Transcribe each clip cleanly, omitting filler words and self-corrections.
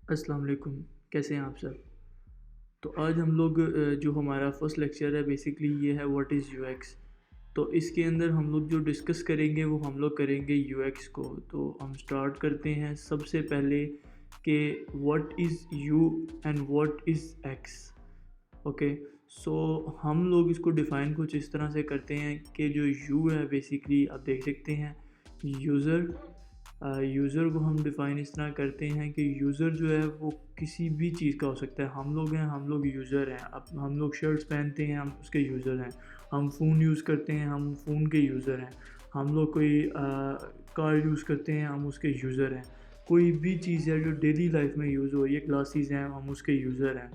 السلام علیکم، کیسے ہیں آپ سب؟ تو آج ہم لوگ جو ہمارا فرسٹ لیکچر ہے بیسکلی یہ ہے واٹ از یو ایکس. تو اس کے اندر ہم لوگ جو ڈسکس کریں گے وہ ہم لوگ کریں گے یو ایکس کو. تو ہم سٹارٹ کرتے ہیں سب سے پہلے کہ what is U and what is X. Okay, so ہم لوگ اس کو ڈیفائن کچھ اس طرح سے کرتے ہیں کہ جو یو ہے بیسکلی آپ دیکھ سکتے ہیں یوزر. یوزر کو ہم ڈیفائن اس طرح کرتے ہیں کہ یوزر جو ہے وہ کسی بھی چیز کا ہو سکتا ہے. ہم لوگ ہیں، ہم لوگ یوزر ہیں. اب ہم لوگ شرٹس پہنتے ہیں، ہم اس کے یوزر ہیں. ہم فون یوز کرتے ہیں، ہم فون کے یوزر ہیں. ہم لوگ کوئی کار یوز کرتے ہیں، ہم اس کے یوزر ہیں. کوئی بھی چیز ہے جو ڈیلی لائف میں یوز ہو رہی ہے، گلاسز ہیں، ہم اس کے یوزر ہیں.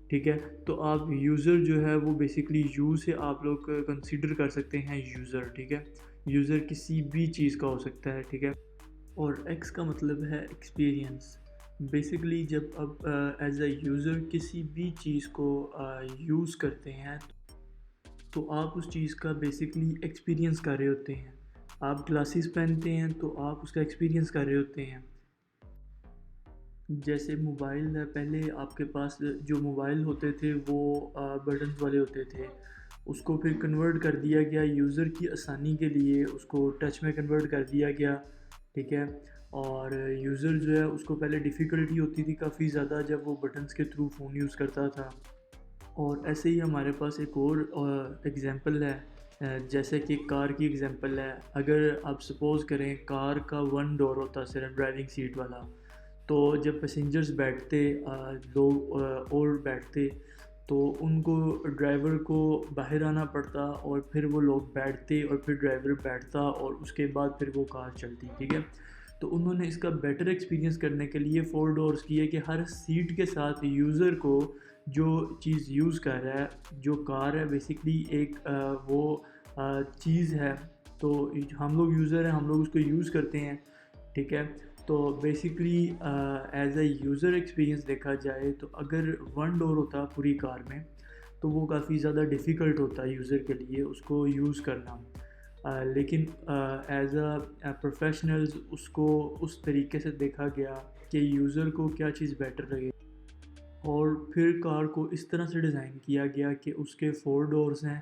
ٹھیک ہے، تو آپ یوزر جو ہے وہ بیسکلی یو سے آپ لوگ کنسیڈر کر سکتے ہیں یوزر. ٹھیک ہے، یوزر کسی بھی چیز کا ہو سکتا ہے. ٹھیک ہے، اور ایکس کا مطلب ہے ایکسپیرینس. بیسکلی جب اب ایز اے یوزر کسی بھی چیز کو یوز کرتے ہیں تو آپ اس چیز کا بیسکلی ایکسپیرینس کر رہے ہوتے ہیں. آپ گلاسز پہنتے ہیں تو آپ اس کا ایکسپیرینس کر رہے ہوتے ہیں. جیسے موبائل ہے، پہلے آپ کے پاس جو موبائل ہوتے تھے وہ بٹنز والے ہوتے تھے. اس کو پھر کنورٹ کر دیا گیا یوزر کی آسانی کے لیے، اس کو ٹچ میں کنورٹ کر دیا گیا. ٹھیک ہے، اور یوزر جو ہے اس کو پہلے ڈیفیکلٹی ہوتی تھی کافی زیادہ جب وہ بٹنز کے تھرو فون یوز کرتا تھا. اور ایسے ہی ہمارے پاس ایک اور ایگزامپل ہے، جیسے کہ کار کی ایگزامپل ہے. اگر آپ سپوز کریں کار کا ون ڈور ہوتا صرف ڈرائیونگ سیٹ والا، تو جب پیسنجرز بیٹھتے، لوگ اور بیٹھتے، تو ان کو ڈرائیور کو باہر آنا پڑتا اور پھر وہ لوگ بیٹھتے اور پھر ڈرائیور بیٹھتا اور اس کے بعد پھر وہ کار چلتی. ٹھیک ہے، تو انہوں نے اس کا بیٹر ایکسپیرینس کرنے کے لیے 4 ڈورز کیے کہ ہر سیٹ کے ساتھ یوزر کو جو چیز یوز کر رہا ہے، جو کار ہے بیسکلی ایک وہ چیز ہے. تو ہم لوگ یوزر ہیں، ہم لوگ اس کو یوز کرتے ہیں. ٹھیک ہے، تو basically as a user experience دیکھا جائے تو اگر ون ڈور ہوتا پوری کار میں تو وہ کافی زیادہ ڈیفیکلٹ ہوتا ہے یوزر کے لیے اس کو یوز کرنا. لیکن ایز اے پروفیشنلز اس کو اس طریقے سے دیکھا گیا کہ یوزر کو کیا چیز بیٹر لگے، اور پھر کار کو اس طرح سے ڈیزائن کیا گیا کہ اس کے 4 ڈورز ہیں.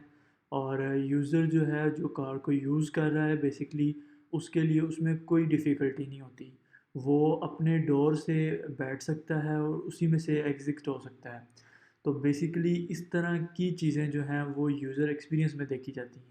اور یوزر جو ہے جو کار کو یوز کر رہا ہے بیسکلی اس کے لیے اس میں کوئی ڈیفیکلٹی نہیں ہوتی. وہ اپنے ڈور سے بیٹھ سکتا ہے اور اسی میں سے ایگزٹ ہو سکتا ہے. تو بیسکلی اس طرح کی چیزیں جو ہیں وہ یوزر ایکسپیرینس میں دیکھی جاتی ہیں.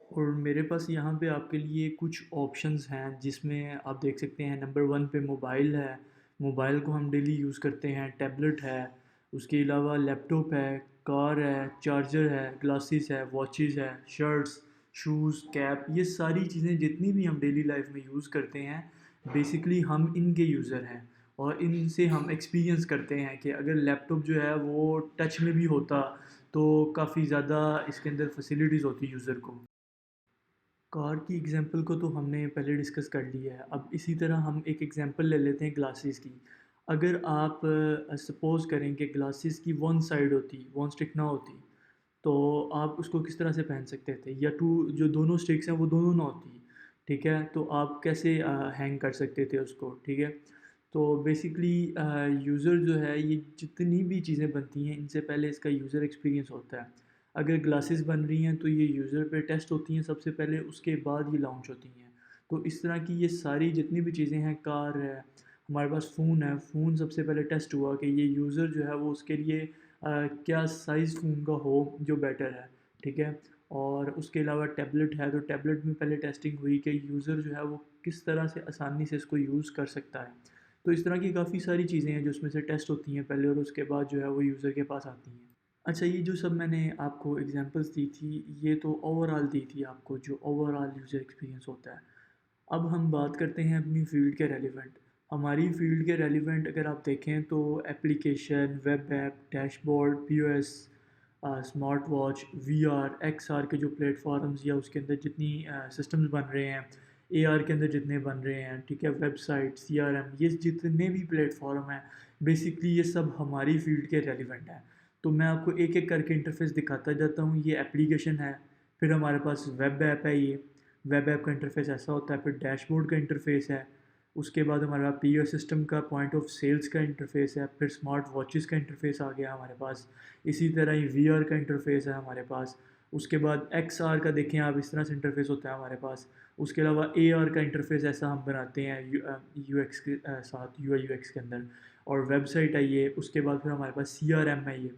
اور میرے پاس یہاں پہ آپ کے لیے کچھ آپشنز ہیں جس میں آپ دیکھ سکتے ہیں. نمبر 1 پہ موبائل ہے. موبائل کو ہم ڈیلی یوز کرتے ہیں. ٹیبلٹ ہے، اس کے علاوہ لیپ ٹاپ ہے، کار ہے، چارجر ہے، گلاسز ہے، واچز ہے، شرٹس، شوز، کیپ، یہ ساری چیزیں جتنی بھی ہم ڈیلی لائف میں یوز کرتے ہیں بیسکلی ہم ان کے یوزر ہیں. اور ان سے ہم ایکسپیرینس کرتے ہیں کہ اگر لیپ ٹاپ جو ہے وہ ٹچ میں بھی ہوتا تو کافی زیادہ اس کے اندر فیسیلیٹیز ہوتی یوزر کو. کار کی ایگزامپل کو تو ہم نے پہلے ڈسکس کر لیا ہے. اب اسی طرح ہم ایک ایگزامپل لے لیتے ہیں گلاسز کی. اگر آپ سپوز کریں کہ گلاسز کی ون سائڈ ہوتی، ون سٹک نہ ہوتی، تو آپ اس کو کس طرح سے پہن سکتے تھے؟ یا ٹو جو دونوں سٹکس ہیں وہ دونوں نہ ہوتی. ٹھیک ہے، تو آپ کیسے ہینگ کر سکتے تھے اس کو؟ ٹھیک ہے، تو بیسکلی یوزر جو ہے یہ جتنی بھی چیزیں بنتی ہیں ان سے پہلے اس کا یوزر ایکسپیرینس ہوتا ہے. اگر گلاسز بن رہی ہیں تو یہ یوزر پہ ٹیسٹ ہوتی ہیں سب سے پہلے، اس کے بعد یہ لانچ ہوتی ہیں. تو اس طرح کی یہ ساری جتنی بھی چیزیں ہیں، کار ہے، ہمارے پاس فون ہے، فون سب سے پہلے ٹیسٹ ہوا کہ یہ یوزر جو ہے وہ اس کے لیے کیا سائز فون کا ہو جو بیٹر ہے. ٹھیک ہے، اور اس کے علاوہ ٹیبلٹ ہے تو ٹیبلٹ میں پہلے ٹیسٹنگ ہوئی کہ یوزر جو ہے وہ کس طرح سے آسانی سے اس کو یوز کر سکتا ہے. تو اس طرح کی کافی ساری چیزیں ہیں جو اس میں سے ٹیسٹ ہوتی ہیں پہلے، اور اس کے بعد جو ہے وہ یوزر کے پاس آتی ہیں. اچھا، یہ جو سب میں نے آپ کو ایگزامپلس دی تھی یہ تو اوور آل دی تھی آپ کو جو اوور آل یوزر ایکسپیرینس ہوتا ہے. اب ہم بات کرتے ہیں اپنی فیلڈ کے ریلیونٹ. ہماری فیلڈ کے ریلیونٹ اگر آپ دیکھیں تو application, web app, dashboard, P O S, smart watch, V R, X R کے جو پلیٹ فارمز یا اس کے اندر جتنی سسٹمز بن رہے ہیں، اے آر کے اندر جتنے بن رہے ہیں، ٹھیک ہے، website, C R M, یہ جتنے بھی پلیٹ فارم ہیں بیسکلی یہ سب ہماری فیلڈ کے ریلیونٹ ہیں. تو میں آپ کو ایک ایک کر کے انٹرفیس دکھاتا جاتا ہوں. یہ اپلیکیشن ہے، پھر ہمارے پاس ویب ایپ ہے. یہ ویب ایپ کا انٹرفیس ایسا ہوتا ہے. پھر ڈیش بورڈ کا انٹرفیس ہے. اس کے بعد ہمارا پی او سسٹم کا پوائنٹ آف سیلز کا انٹرفیس ہے، پھر اسمارٹ واچز کا انٹرفیس آ گیا ہمارے پاس، اسی طرح ہی وی آر کا انٹرفیس ہے ہمارے پاس، اس کے بعد ایکس آر کا دیکھیں آپ اس طرح سے انٹرفیس ہوتا ہے ہمارے پاس، اس کے علاوہ اے آر کا انٹرفیس ایسا ہم بناتے ہیں یو ایکس کے ساتھ، یو آئی یو ایکس کے اندر، اور ویب سائٹ آئیے، اس کے بعد پھر ہمارے پاس سی آر ایم آئیے،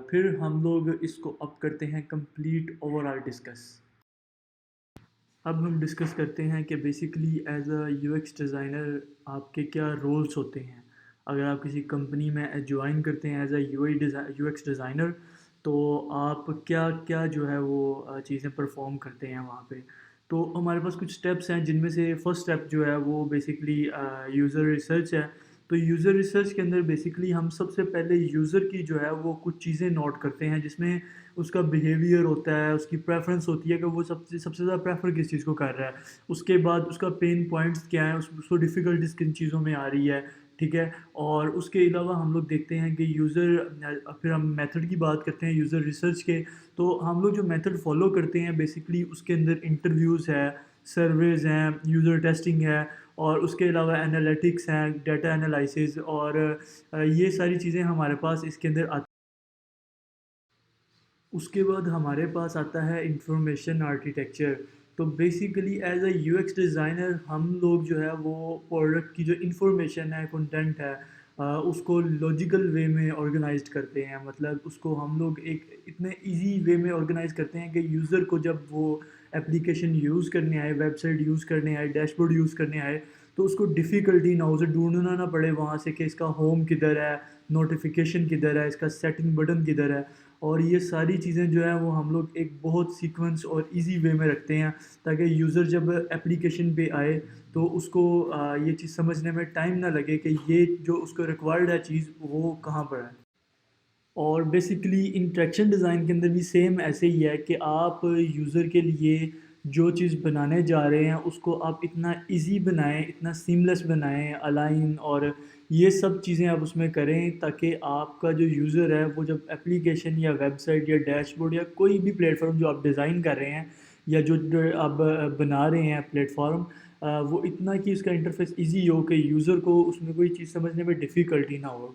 پھر ہم لوگ اس کو اب کرتے ہیں کمپلیٹ اوور آل ڈسکس۔ اب ہم ڈسکس کرتے ہیں کہ basically as a you x designer آپ کے کیا رولز ہوتے ہیں۔ اگر آپ کسی کمپنی میں جوائن کرتے ہیں as a you x designer, تو آپ کیا کیا جو ہے وہ چیزیں پرفارم کرتے ہیں وہاں پہ۔ تو ہمارے پاس کچھ اسٹیپس ہیں جن میں سے فرسٹ اسٹیپ جو ہے وہ بیسیکلی یوزر ریسرچ ہے۔ تو یوزر ریسرچ کے اندر بیسیکلی ہم سب سے پہلے یوزر کی جو ہے وہ کچھ چیزیں نوٹ کرتے ہیں، جس میں اس کا بیہیویئر ہوتا ہے، اس کی پریفرنس ہوتی ہے کہ وہ سب سے زیادہ پریفر کس چیز کو کر رہا ہے، اس کے بعد اس کا پین پوائنٹس کیا ہیں، اس کو ڈیفیکلٹیز کن چیزوں میں آ رہی ہے، ٹھیک ہے۔ اور اس کے علاوہ ہم لوگ دیکھتے ہیں کہ یوزر، پھر ہم میتھڈ کی بات کرتے ہیں یوزر ریسرچ کے، تو ہم لوگ جو میتھڈ فالو کرتے ہیں بیسیکلی اس کے اندر انٹرویوز ہے، سرویز ہیں، یوزر ٹیسٹنگ ہے، اور اس کے علاوہ انالیٹکس ہیں، ڈیٹا انالائسز، اور یہ ساری چیزیں ہمارے پاس اس کے اندر آتی۔ اس کے بعد ہمارے پاس آتا ہے انفارمیشن آرکیٹیکچر۔ تو basically as a you x designer ہم لوگ جو ہے وہ پروڈکٹ کی جو انفارمیشن ہے، کنٹینٹ ہے، اس کو لاجیکل وے میں آرگنائزڈ کرتے ہیں، مطلب اس کو ہم لوگ ایک اتنے ایزی وے میں آرگنائز کرتے ہیں کہ یوزر کو جب وہ اپلیکیشن یوز کرنے آئے، ویب سائٹ یوز کرنے آئے، ڈیش بورڈ یوز کرنے آئے، تو اس کو ڈیفیکلٹی نہ ہو، اسے ڈھونڈنا نہ پڑے وہاں سے کہ اس کا ہوم کدھر ہے، نوٹیفیکیشن کدھر ہے، اس کا سیٹنگ بٹن کدھر ہے، اور یہ ساری چیزیں جو ہیں وہ ہم لوگ ایک بہت سیکوینس اور ایزی وے میں رکھتے ہیں، تاکہ یوزر جب اپلیکیشن پہ آئے تو اس کو یہ چیز سمجھنے میں ٹائم نہ لگے کہ یہ جو اس کو ریکوائرڈ ہے چیز وہ کہاں پر ہے۔ اور بیسیکلی انٹریکشن ڈیزائن کے اندر بھی سیم ایسے ہی ہے کہ آپ یوزر کے لیے جو چیز بنانے جا رہے ہیں اس کو آپ اتنا ایزی بنائیں، اتنا سیملیس بنائیں، الائن اور یہ سب چیزیں آپ اس میں کریں، تاکہ آپ کا جو یوزر ہے وہ جب اپلیکیشن یا ویب سائٹ یا ڈیش بورڈ یا کوئی بھی پلیٹ فارم جو آپ ڈیزائن کر رہے ہیں یا جو آپ بنا رہے ہیں پلیٹ فارم، وہ اتنا کہ اس کا انٹرفیس ایزی ہو کہ یوزر کو اس میں کوئی چیز سمجھنے میں ڈیفیکلٹی نہ ہو۔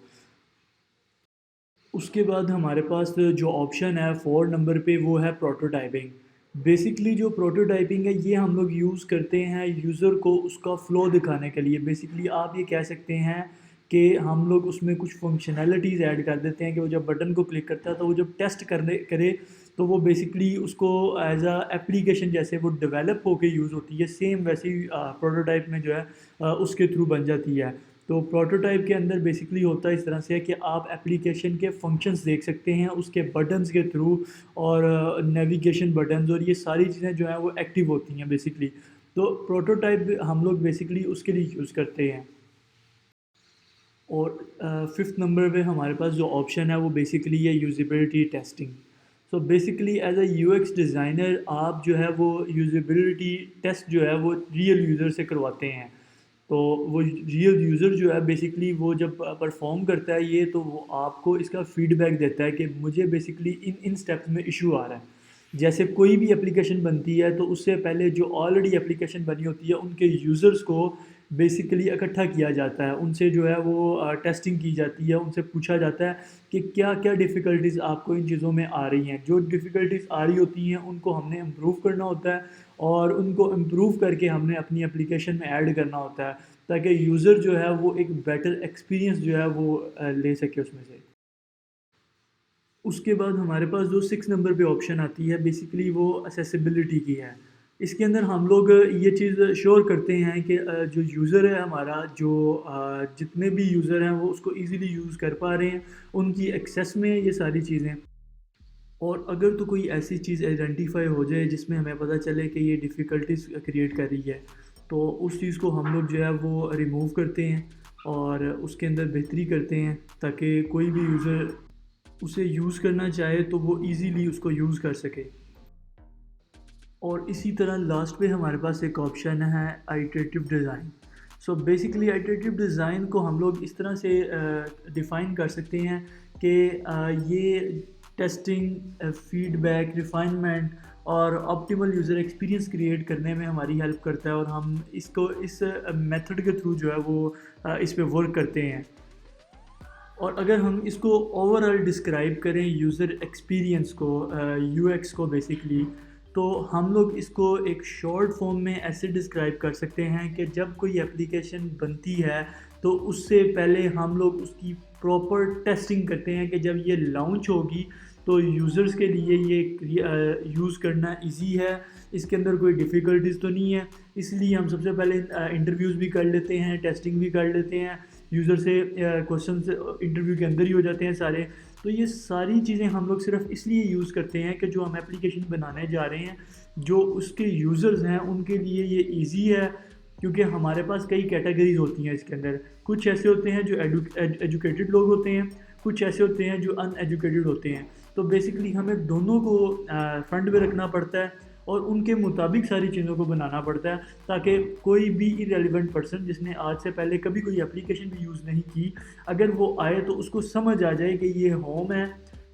اس کے بعد ہمارے پاس جو آپشن ہے 4 نمبر پہ وہ ہے پروٹوٹائپنگ۔ بیسکلی جو پروٹوٹائپنگ ہے یہ ہم لوگ یوز کرتے ہیں یوزر کو اس کا فلو دکھانے کے لیے۔ بیسکلی آپ یہ کہہ سکتے ہیں کہ ہم لوگ اس میں کچھ فنکشنالٹیز ایڈ کر دیتے ہیں کہ وہ جب بٹن کو کلک کرتا ہے تو وہ جب ٹیسٹ کرے تو وہ بیسکلی اس کو ایز اے اپلیکیشن جیسے وہ ڈیولپ ہو کے یوز ہوتی ہے، سیم ویسی پروٹوٹائپ میں جو ہے اس کے تھرو بن جاتی ہے۔ تو پروٹوٹائپ کے اندر بیسکلی ہوتا ہے اس طرح سے کہ آپ اپلیکیشن کے فنکشنز دیکھ سکتے ہیں اس کے بٹنز کے تھرو، اور نیویگیشن بٹنز اور یہ ساری چیزیں جو ہیں وہ ایکٹیو ہوتی ہیں بیسکلی۔ تو پروٹوٹائپ ہم لوگ بیسکلی اس کے لیے یوز کرتے ہیں۔ اور 5 نمبر پہ ہمارے پاس جو آپشن ہے وہ بیسکلی ہے usability testing. So basically as a you x designer آپ جو ہے وہ یوزیبلٹی ٹیسٹ جو ہے وہ ریئل یوزر سے کرواتے ہیں۔ تو وہ ریئل یوزر جو ہے بیسکلی وہ جب پرفارم کرتا ہے یہ، تو وہ آپ کو اس کا فیڈ بیک دیتا ہے کہ مجھے بیسکلی ان اسٹیپس میں ایشو آ رہا ہے۔ جیسے کوئی بھی اپلیکیشن بنتی ہے تو اس سے پہلے جو آلریڈی اپلیکیشن بنی ہوتی ہے ان کے یوزرز کو بیسکلی اکٹھا کیا جاتا ہے، ان سے جو ہے وہ ٹیسٹنگ کی جاتی ہے، ان سے پوچھا جاتا ہے کہ کیا کیا ڈیفیکلٹیز آپ کو ان چیزوں میں آ رہی ہیں۔ جو ڈیفیکلٹیز آ رہی ہوتی ہیں ان کو ہم نے امپروو کرنا ہوتا ہے، اور ان کو امپروو کر کے ہم نے اپنی اپلیکیشن میں ایڈ کرنا ہوتا ہے، تاکہ یوزر جو ہے وہ ایک بیٹر ایکسپیرینس جو ہے وہ لے سکے اس میں سے۔ اس کے بعد ہمارے پاس جو 6 نمبر پہ آپشن آتی ہے بیسکلی وہ اسیسیبلٹی کی ہے۔ اس کے اندر ہم لوگ یہ چیز شور کرتے ہیں کہ جو یوزر ہے ہمارا، جو جتنے بھی یوزر ہیں وہ اس کو ایزیلی یوز کر پا رہے ہیں، ان کی ایکسیس میں یہ ساری چیزیں۔ اور اگر تو کوئی ایسی چیز آئیڈینٹیفائی ہو جائے جس میں ہمیں پتہ چلے کہ یہ ڈیفیکلٹیز کریٹ کر رہی ہے، تو اس چیز کو ہم لوگ جو ہے وہ ریموو کرتے ہیں اور اس کے اندر بہتری کرتے ہیں، تاکہ کوئی بھی یوزر اسے یوز کرنا چاہے تو وہ ایزیلی اس کو یوز کر سکے۔ اور اسی طرح لاسٹ پہ ہمارے پاس ایک آپشن ہے iterative design. So basically iterative design کو ہم لوگ اس طرح سے ڈیفائن کر سکتے ہیں کہ یہ ٹیسٹنگ، فیڈ بیک، ریفائنمنٹ اور آپٹیمل یوزر ایکسپیرینس کریٹ کرنے میں ہماری ہیلپ کرتا ہے، اور ہم اس میتھڈ کے تھرو جو ہے وہ اس پہ ورک کرتے ہیں۔ اور اگر ہم اس کو اوور آل ڈسکرائب کریں یوزر ایکسپیرینس کو، یو ایکس کو بیسکلی، تو ہم لوگ اس کو ایک شارٹ فارم میں ایسے ڈسکرائب کر سکتے ہیں کہ جب کوئی اپلیکیشن بنتی ہے تو اس سے پہلے ہم لوگ اس کی پراپر ٹیسٹنگ کرتے ہیں کہ جب یہ لانچ ہوگی تو یوزرز کے لیے یہ یوز کرنا ایزی ہے، اس کے اندر کوئی ڈیفیکلٹیز تو نہیں ہے۔ اس لیے ہم سب سے پہلے انٹرویوز بھی کر لیتے ہیں، ٹیسٹنگ بھی کر لیتے ہیں، یوزر سے کوشچنز انٹرویو کے اندر ہی ہو جاتے ہیں سارے۔ تو یہ ساری چیزیں ہم لوگ صرف اس لیے یوز کرتے ہیں کہ جو ہم اپلیکیشن بنانے جا رہے ہیں، جو اس کے یوزرز ہیں ان کے لیے یہ ایزی ہے، کیونکہ ہمارے پاس کئی کیٹیگریز ہوتی ہیں اس کے اندر۔ کچھ ایسے ہوتے ہیں جو ایجوکیٹڈ لوگ ہوتے ہیں، کچھ ایسے ہوتے ہیں جو ان ایجوکیٹڈ ہوتے ہیں۔ تو بیسکلی ہمیں دونوں کو فرنٹ پہ رکھنا پڑتا ہے اور ان کے مطابق ساری چیزوں کو بنانا پڑتا ہے، تاکہ کوئی بھی ارریلیونٹ پرسن جس نے آج سے پہلے کبھی کوئی اپلیکیشن بھی یوز نہیں کی، اگر وہ آئے تو اس کو سمجھ آ جائے کہ یہ ہوم ہے،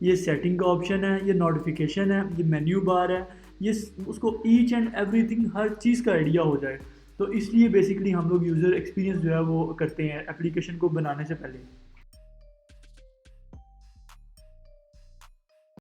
یہ سیٹنگ کا آپشن ہے، یہ نوٹیفیکیشن ہے، یہ مینیو بار ہے، یہ اس کو ایچ اینڈ ایوری تھنگ ہر چیز کا آئیڈیا ہو جائے۔ تو اس لیے بیسکلی ہم لوگ یوزر ایکسپیرینس جو ہے وہ کرتے ہیں اپلیکیشن کو بنانے سے پہلے۔